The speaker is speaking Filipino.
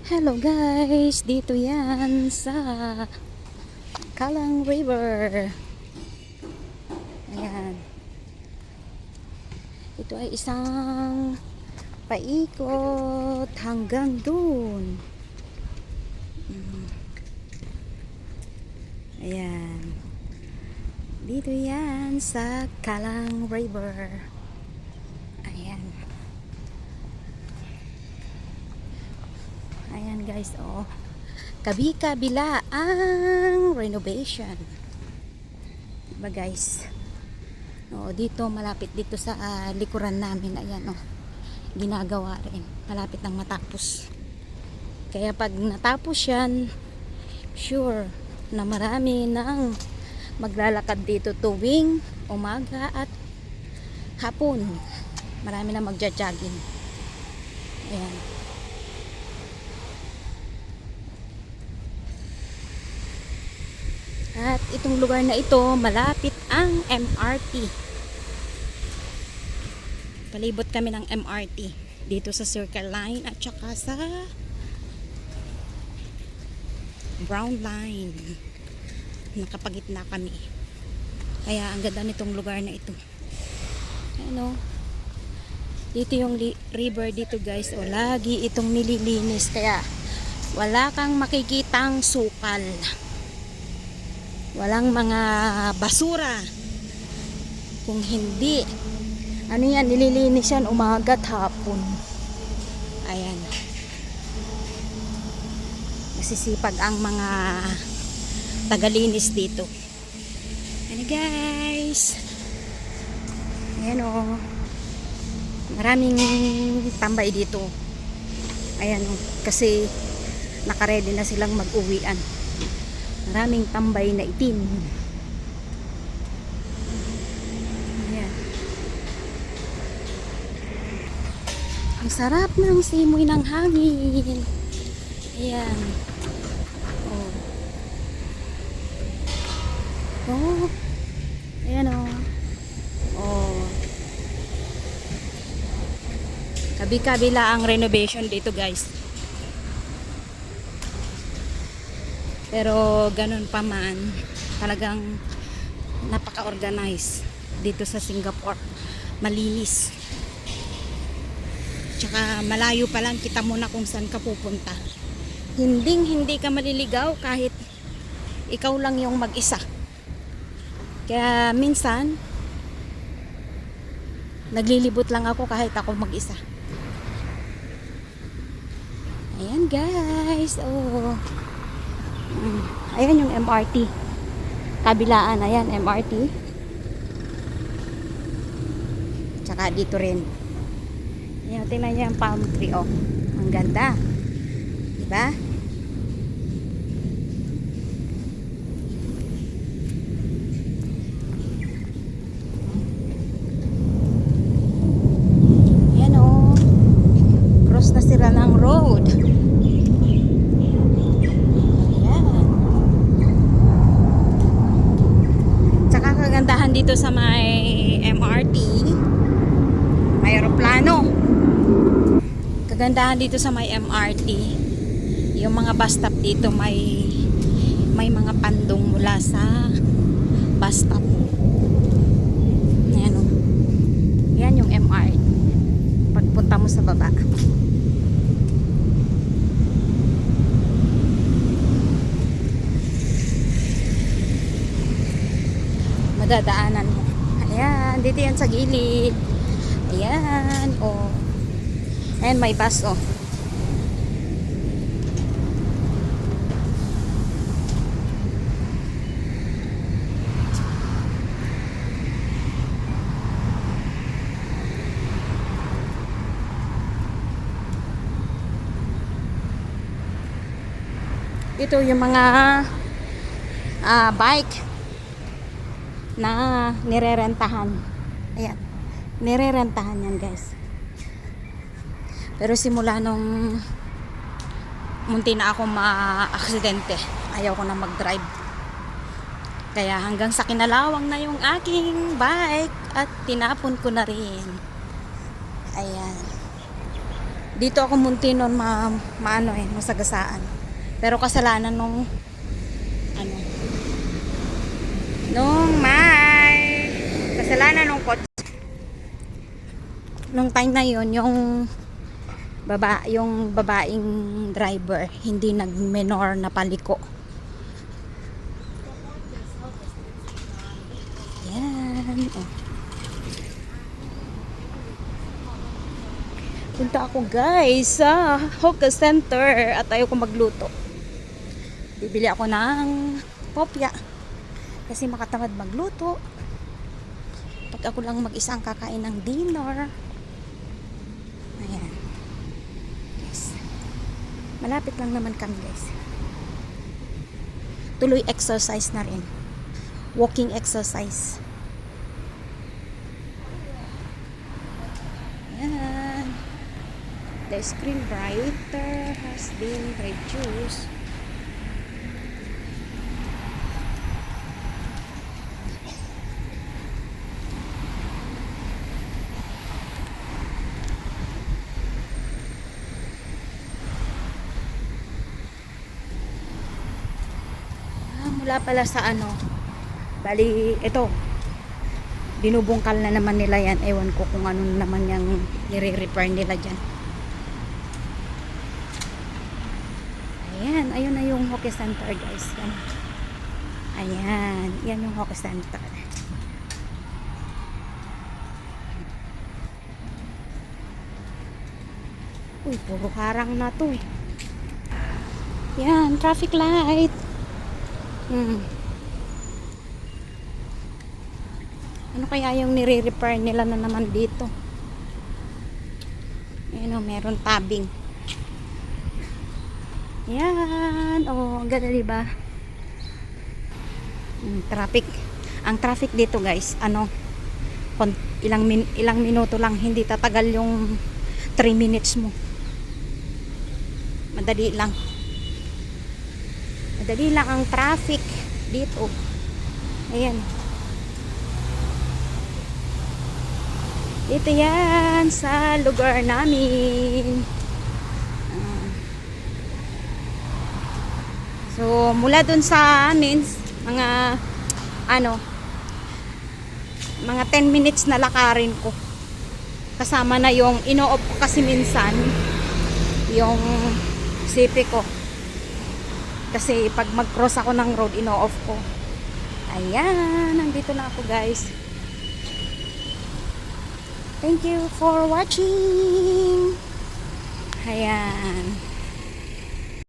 Hello guys, dito yan sa Kalang River. Ayan. Ito ay isang paikot hanggang dun. Ayan. Dito yan sa Kalang River. Ayan. Ayan guys, oh. Kabi-kabila ang renovation. Diba guys? Oh, dito malapit dito sa likuran namin. Ayan oh. Ginagawa rin. Malapit nang matapos. Kaya pag natapos yan, sure na marami nang maglalakad dito tuwing umaga at hapon. Marami na magja-jogging. Ayan. At itong lugar na ito, malapit ang MRT. Palibot kami ng MRT dito sa Circle Line at saka sa Brown Line. Nakapagitna kami. Kaya ang ganda nitong lugar na ito. Ano? Dito yung river dito guys. O lagi itong nililinis. Kaya wala kang makikitang sukal. Walang mga basura. Kung hindi, ano yan, nililinis yan umaga at hapon. Ayan. Masisipag ang mga tagalinis dito. Ayan guys. Ayan o. Maraming tambay dito. Ayan o. Kasi nakaredy na silang mag-uwian. Maraming tambay na itim. Ayan. Ang sarap ng simoy ng hangin. Ayan. Oh. Oh. Ayan oh. Oh. Kabi-kabila ang renovation dito guys. Pero ganun pa man, talagang napaka-organize dito sa Singapore. Malinis. Tsaka malayo pa lang kita mo na kung saan ka pupunta. Hindi ka maliligaw kahit ikaw lang yung mag-isa. Kaya minsan naglilibot lang ako kahit ako mag-isa. Ayan guys, oh. Ayan yung MRT. Kabilaan, ayan, MRT. Tsaka dito rin. Ayan, tingnan niyo yung palm tree, oh. Ang ganda. Diba? Ayan, oh. Cross na sila ng road. Kagandahan dito sa may MRT, may aeroplano. Kagandahan dito sa may MRT, yung mga bus stop dito may mga pandong mula sa bus stop. Ayan o. Yan yung MRT. Pagpunta mo sa baba. Madadaanan mo. Ayan, dito yan sa gilid. Ayan, oh. Ayan, may bus, oh. Ito yung mga bike na nirerentahan. Ayan. Nirerentahan yan guys. Pero simula nung munti na ako ma-aksidente, ayaw ko na mag-drive. Kaya hanggang sa kinalawang na yung aking bike at tinapon ko na rin. Ayan. Dito ako munti nun maano masagasaan. Pero kasalanan ano, nung may kasalanan nung coach. Nung time na yon yung babaeng driver hindi nag-menor na paliko. Yan. Oh. Punta ako guys sa Hoka Center at ayaw ko magluto. Bibili ako ng popya kasi makatamad magluto. Pag ako lang mag-isa ang kakain ng dinner. Ayan. Yes. Malapit lang naman kami guys. Tuloy exercise na rin. Walking exercise. Ayan. The screen brighter has been reduced. Mula pala sa ano, bali ito binubungkal na naman nila yan, ewan ko kung ano naman yung nire-repair nila dyan. Ayan, ayun na yung Hoka Center guys, yan. Ayan, yan yung Hoka Center. Uy, puro harang na to eh. Yan, traffic light. Ano kaya yung nire-repair nila na naman dito? Ayan o, meron tabing. Yan. Oh, ang ganda diba? Traffic. Ang traffic dito guys, ano, ilang minuto lang, hindi tatagal yung 3 minutes mo. Madali lang. Madali lang ang traffic dito. Ayan. Dito yan sa lugar namin. So, mula dun sa amin, mga 10 minutes na lakarin ko. Kasama na yung ino-off ko kasi minsan yung sipi ko. Kasi pag mag-cross ako ng road, ino-off ko. Ayan, nandito na ako guys. Thank you for watching. Ayan.